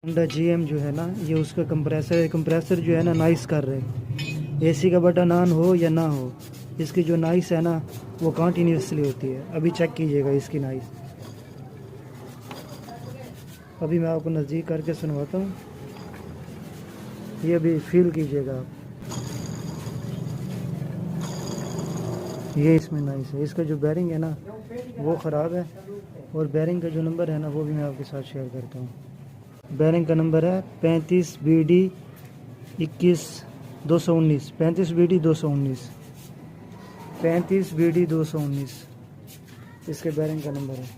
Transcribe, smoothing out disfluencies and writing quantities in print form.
Honda GM जो है ना, ये उसका कंप्रेसर है। कंप्रेसर जो है ना नाइस कर रहे हैं। AC का बटन ऑन हो या ना हो, इसकी जो नाइस है ना वो कंटिन्यूसली होती है। अभी चेक कीजिएगा इसकी नाइस। अभी मैं आपको नज़दीक करके सुनवाता हूँ, ये अभी फील कीजिएगा आप। ये इसमें नाइस है। इसका जो बैरिंग है ना वो ख़राब है, और बैरिंग का जो नंबर है ना वो भी मैं आपके साथ शेयर करता हूँ। बैरिंग का नंबर है 35BD 21 219। 35BD 219, 35BD 219 इसके बैरिंग का नंबर है।